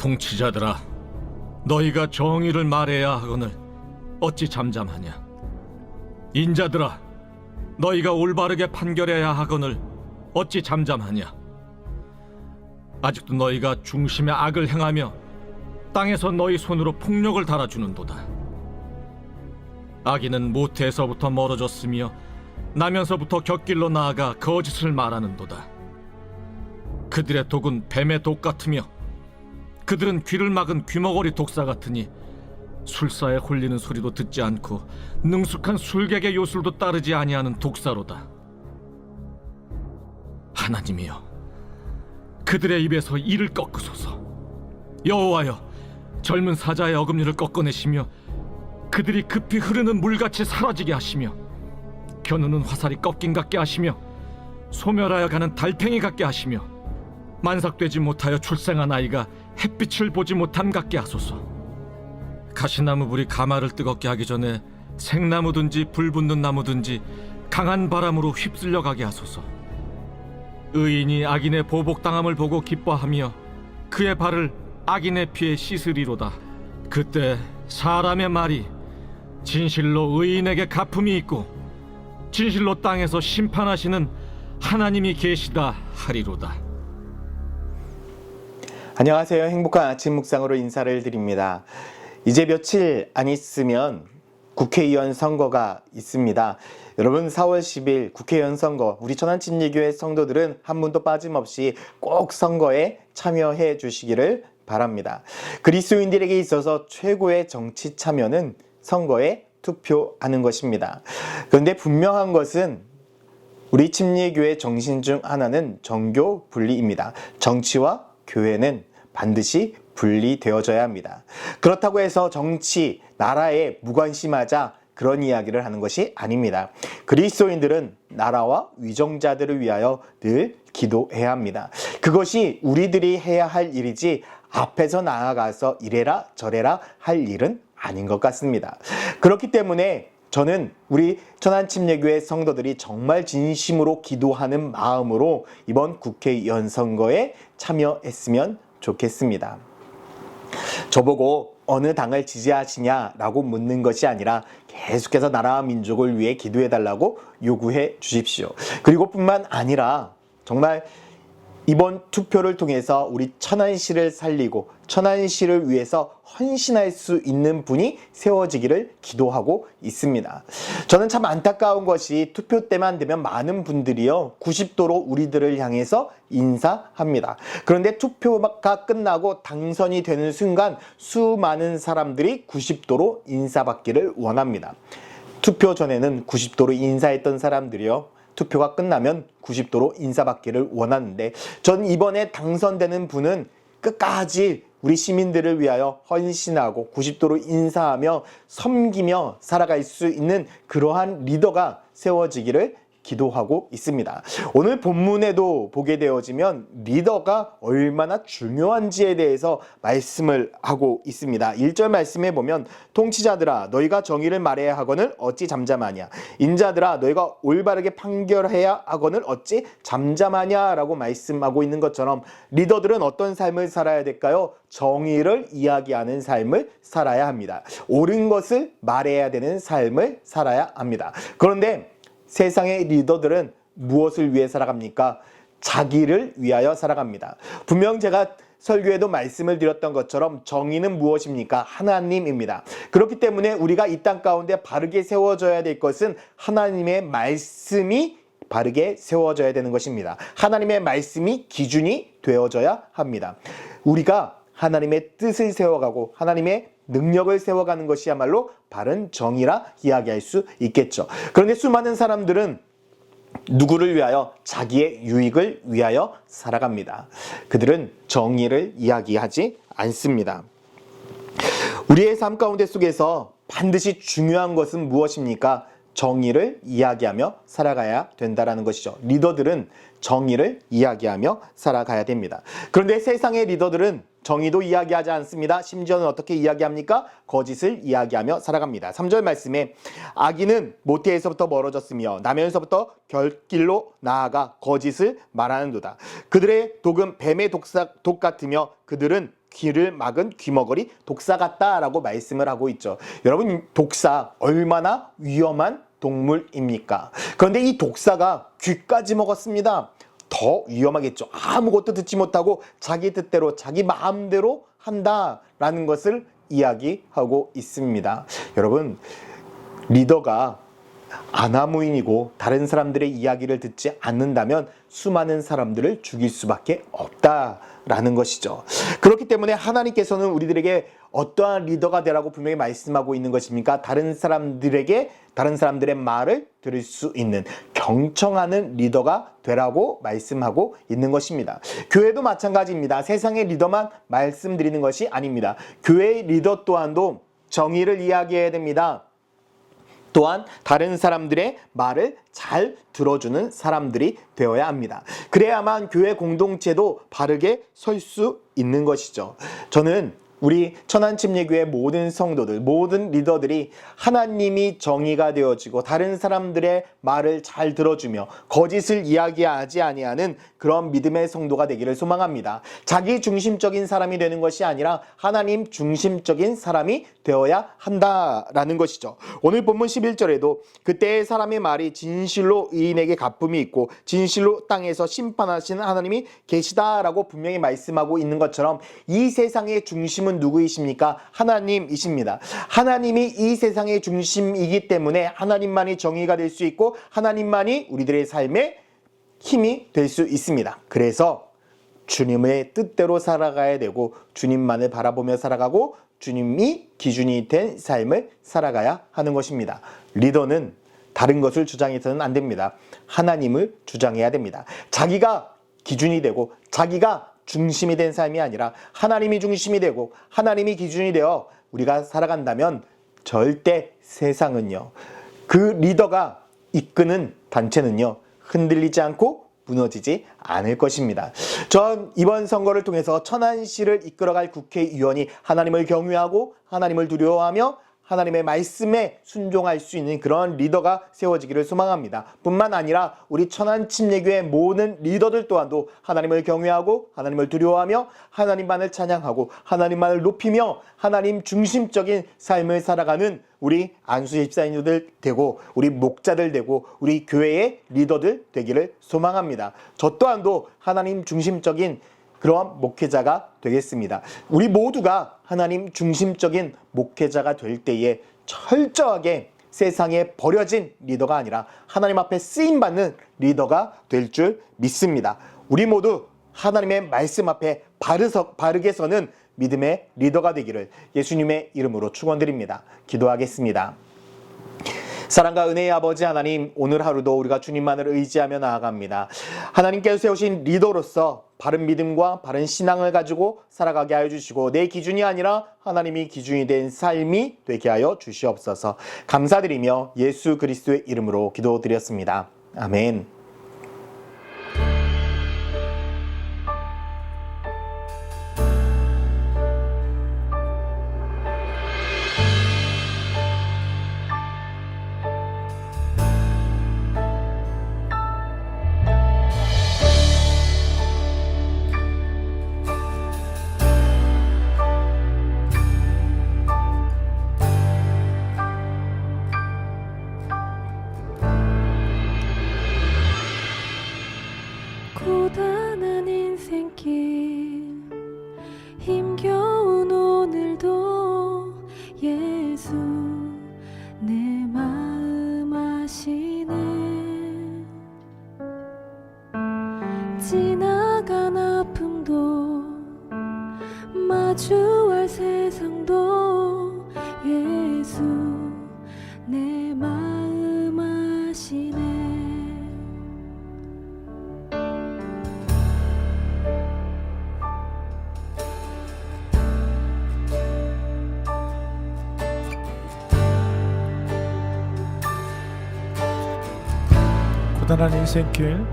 통치자들아, 너희가 정의를 말해야 하거늘 어찌 잠잠하냐? 인자들아, 너희가 올바르게 판결해야 하거늘 어찌 잠잠하냐? 아직도 너희가 중심의 악을 행하며 땅에서 너희 손으로 폭력을 달아주는도다. 악인은 모태에서부터 멀어졌으며 나면서부터 곁길로 나아가 거짓을 말하는도다. 그들의 독은 뱀의 독 같으며 그들은 귀를 막은 귀머거리 독사 같으니 술사에 홀리는 소리도 듣지 않고 능숙한 술객의 요술도 따르지 아니하는 독사로다. 하나님이여, 그들의 입에서 이를 꺾으소서. 여호와여, 젊은 사자의 어금니를 꺾어내시며 그들이 급히 흐르는 물같이 사라지게 하시며 겨누는 화살이 꺾인 같게 하시며 소멸하여 가는 달팽이 같게 하시며 만삭되지 못하여 출생한 아이가 햇빛을 보지 못함 같게 하소서. 가시나무 불이 가마를 뜨겁게 하기 전에 생나무든지 불 붙는 나무든지 강한 바람으로 휩쓸려 가게 하소서. 의인이 악인의 보복당함을 보고 기뻐하며 그의 발을 악인의 피에 씻으리로다. 그때 사람의 말이 진실로 의인에게 갚음이 있고 진실로 땅에서 심판하시는 하나님이 계시다 하리로다. 안녕하세요. 행복한 아침 묵상으로 인사를 드립니다. 이제 며칠 안 있으면 국회의원 선거가 있습니다. 여러분, 4월 10일 국회의원 선거, 우리 천안침례교회 성도들은 한 분도 빠짐없이 꼭 선거에 참여해 주시기를 바랍니다. 그리스도인들에게 있어서 최고의 정치 참여는 선거에 투표하는 것입니다. 그런데 분명한 것은 우리 침례교회 정신 중 하나는 정교 분리입니다. 정치와 교회는 반드시 분리되어져야 합니다. 그렇다고 해서 정치, 나라에 무관심하자 그런 이야기를 하는 것이 아닙니다. 그리스도인들은 나라와 위정자들을 위하여 늘 기도해야 합니다. 그것이 우리들이 해야 할 일이지 앞에서 나아가서 이래라 저래라 할 일은 아닌 것 같습니다. 그렇기 때문에 저는 우리 천안침례교회 성도들이 정말 진심으로 기도하는 마음으로 이번 국회의원 선거에 참여했으면 좋겠습니다. 저보고 어느 당을 지지하시냐라고 묻는 것이 아니라 계속해서 나라와 민족을 위해 기도해달라고 요구해 주십시오. 그리고 뿐만 아니라 정말 이번 투표를 통해서 우리 천안시를 살리고 천안시를 위해서 헌신할 수 있는 분이 세워지기를 기도하고 있습니다. 저는 참 안타까운 것이 투표 때만 되면 많은 분들이요 90도로 우리들을 향해서 인사합니다. 그런데 투표가 끝나고 당선이 되는 순간 수많은 사람들이 90도로 인사받기를 원합니다. 투표 전에는 90도로 인사했던 사람들이요 투표가 끝나면 90도로 인사받기를 원하는데, 전 이번에 당선되는 분은 끝까지 우리 시민들을 위하여 헌신하고 90도로 인사하며 섬기며 살아갈 수 있는 그러한 리더가 세워지기를 기도하고 있습니다. 오늘 본문에도 보게 되어지면 리더가 얼마나 중요한지에 대해서 말씀을 하고 있습니다. 1절 말씀에 보면 통치자들아 너희가 정의를 말해야 하거늘 어찌 잠잠하냐, 인자들아 너희가 올바르게 판결해야 하거늘 어찌 잠잠하냐 라고 말씀하고 있는 것처럼 리더들은 어떤 삶을 살아야 될까요? 정의를 이야기하는 삶을 살아야 합니다. 옳은 것을 말해야 되는 삶을 살아야 합니다. 그런데 세상의 리더들은 무엇을 위해 살아갑니까? 자기를 위하여 살아갑니다. 분명 제가 설교에도 말씀을 드렸던 것처럼 정의는 무엇입니까? 하나님입니다. 그렇기 때문에 우리가 이 땅 가운데 바르게 세워져야 될 것은 하나님의 말씀이 바르게 세워져야 되는 것입니다. 하나님의 말씀이 기준이 되어져야 합니다. 우리가 하나님의 뜻을 세워가고 하나님의 능력을 세워가는 것이야말로 바른 정의라 이야기할 수 있겠죠. 그런데 수많은 사람들은 누구를 위하여? 자기의 유익을 위하여 살아갑니다. 그들은 정의를 이야기하지 않습니다. 우리의 삶 가운데 속에서 반드시 중요한 것은 무엇입니까? 정의를 이야기하며 살아가야 된다는 것이죠. 리더들은 정의를 이야기하며 살아가야 됩니다. 그런데 세상의 리더들은 정의도 이야기하지 않습니다. 심지어는 어떻게 이야기합니까? 거짓을 이야기하며 살아갑니다. 3절 말씀에 악인은 모태에서부터 멀어졌으며 나면서부터 결길로 나아가 거짓을 말하는도다. 그들의 독은 뱀의 독 같으며 그들은 귀를 막은 귀머거리 독사 같다라고 말씀을 하고 있죠. 여러분, 독사 얼마나 위험한 동물입니까? 그런데 이 독사가 귀까지 먹었습니다. 더 위험하겠죠. 아무것도 듣지 못하고 자기 뜻대로 자기 마음대로 한다라는 것을 이야기하고 있습니다. 여러분, 리더가 아나무인이고 다른 사람들의 이야기를 듣지 않는다면 수많은 사람들을 죽일 수밖에 없다라는 것이죠. 그렇기 때문에 하나님께서는 우리들에게 어떠한 리더가 되라고 분명히 말씀하고 있는 것입니까? 다른 사람들의 말을 들을 수 있는 경청하는 리더가 되라고 말씀하고 있는 것입니다. 교회도 마찬가지입니다. 세상의 리더만 말씀드리는 것이 아닙니다. 교회의 리더 또한도 정의를 이야기해야 됩니다. 또한 다른 사람들의 말을 잘 들어주는 사람들이 되어야 합니다. 그래야만 교회 공동체도 바르게 설 수 있는 것이죠. 저는 우리 천안침례교회 모든 성도들, 모든 리더들이 하나님이 정의가 되어지고 다른 사람들의 말을 잘 들어주며 거짓을 이야기하지 아니하는 그런 믿음의 성도가 되기를 소망합니다. 자기 중심적인 사람이 되는 것이 아니라 하나님 중심적인 사람이 되어야 한다라는 것이죠. 오늘 본문 11절에도 그때의 사람의 말이 진실로 의인에게 갚음이 있고 진실로 땅에서 심판하시는 하나님이 계시다라고 분명히 말씀하고 있는 것처럼 이 세상의 중심은 누구이십니까? 하나님이십니다. 하나님이 이 세상의 중심이기 때문에 하나님만이 정의가 될 수 있고 하나님만이 우리들의 삶의 힘이 될 수 있습니다. 그래서 주님의 뜻대로 살아가야 되고 주님만을 바라보며 살아가고 주님이 기준이 된 삶을 살아가야 하는 것입니다. 리더는 다른 것을 주장해서는 안 됩니다. 하나님을 주장해야 됩니다. 자기가 기준이 되고 자기가 중심이 된 삶이 아니라 하나님이 중심이 되고 하나님이 기준이 되어 우리가 살아간다면 절대 세상은요, 그 리더가 이끄는 단체는요 흔들리지 않고 무너지지 않을 것입니다. 전 이번 선거를 통해서 천안시를 이끌어갈 국회의원이 하나님을 경외하고 하나님을 두려워하며 하나님의 말씀에 순종할 수 있는 그런 리더가 세워지기를 소망합니다. 뿐만 아니라 우리 천안침례교회 모든 리더들 또한도 하나님을 경외하고 하나님을 두려워하며 하나님만을 찬양하고 하나님만을 높이며 하나님 중심적인 삶을 살아가는 우리 안수 집사님들 되고 우리 목자들 되고 우리 교회의 리더들 되기를 소망합니다. 저 또한도 하나님 중심적인 그러한 목회자가 되겠습니다. 우리 모두가 하나님 중심적인 목회자가 될 때에 철저하게 세상에 버려진 리더가 아니라 하나님 앞에 쓰임받는 리더가 될 줄 믿습니다. 우리 모두 하나님의 말씀 앞에 바르게 서는 믿음의 리더가 되기를 예수님의 이름으로 축원드립니다. 기도하겠습니다. 사랑과 은혜의 아버지 하나님, 오늘 하루도 우리가 주님만을 의지하며 나아갑니다. 하나님께서 세우신 리더로서 바른 믿음과 바른 신앙을 가지고 살아가게 하여 주시고 내 기준이 아니라 하나님이 기준이 된 삶이 되게 하여 주시옵소서. 감사드리며 예수 그리스도의 이름으로 기도드렸습니다. 아멘. 고단한 인생길 힘겨운 오늘도 예수 내 마음 아시네. 지나간 아픔도 마주할 세상도 예수 내 마음 아시네. 고단한 인생길,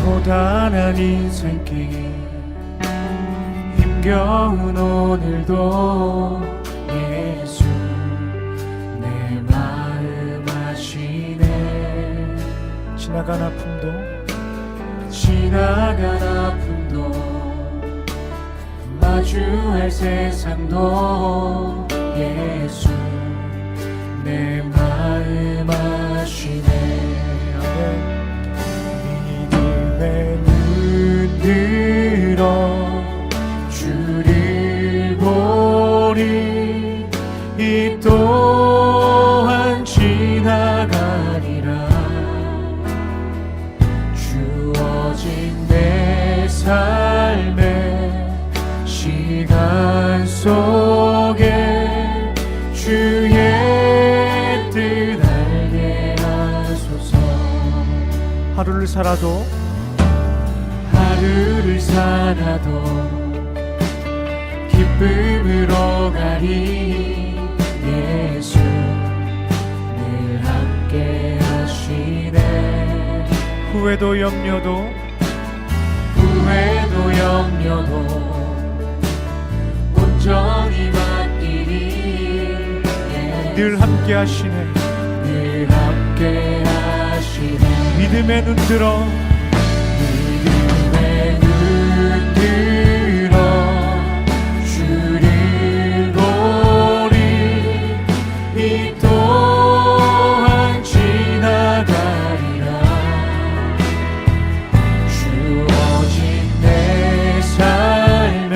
고단한 인생길, 힘겨운 오늘도 예수 내 마음 아시네. 지나간 아픔도 마주할 세상도 예수 내 마음 아시네. 믿음의 눈 들어 주를 보리 이 또한 지나가리라. 주어진 내 삶의 시간 속에 주의 뜻 알게 하소서. 하루를 살아도 기쁨으로 가리. 예수 늘 함께 하시네. 후회도 염려도 온전히 맡기리. 늘 함께 하시네. 믿음의 눈 들어 주를 보리 이 또한 지나가리라. 주어진 내 삶의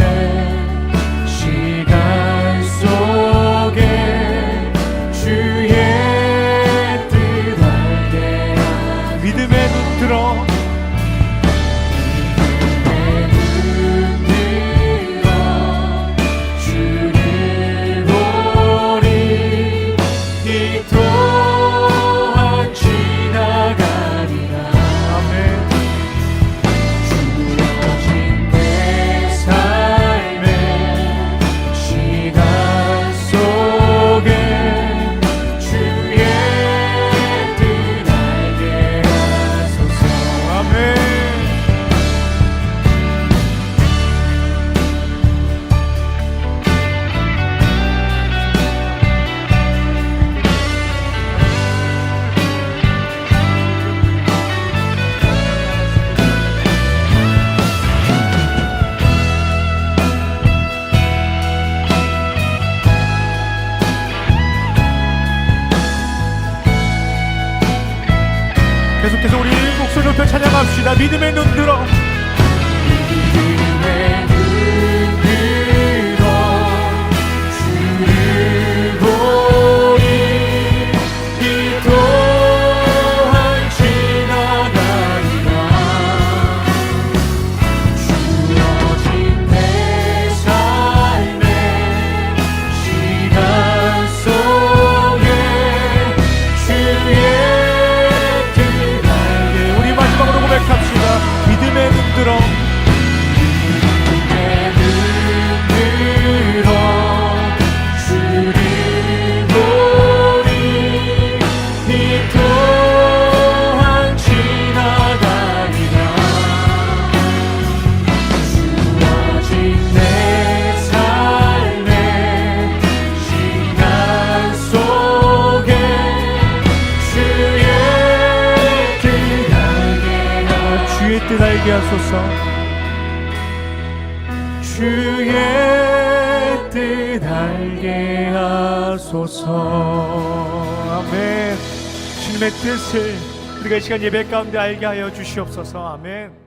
시간 속에 주의 뜻 알게 하소서. 믿음의 눈 들어 계속해서 우리 목소리 높여 찬양합시다. 믿음의 눈 들어 주를 보리 이 또한 지나가리라. 주어진 내 삶의 시간 속에 주의 고백합시다. 믿음의 눈 들어 주를 보리 이 또한 지나가리라. 주어진 내 삶의 시간 속에 주의 뜻 알게 하소서. 주의 뜻 알게 하소서. 아멘. 주님의 뜻을 우리가 이 시간 예배 가운데 알게 하여 주시옵소서. 아멘.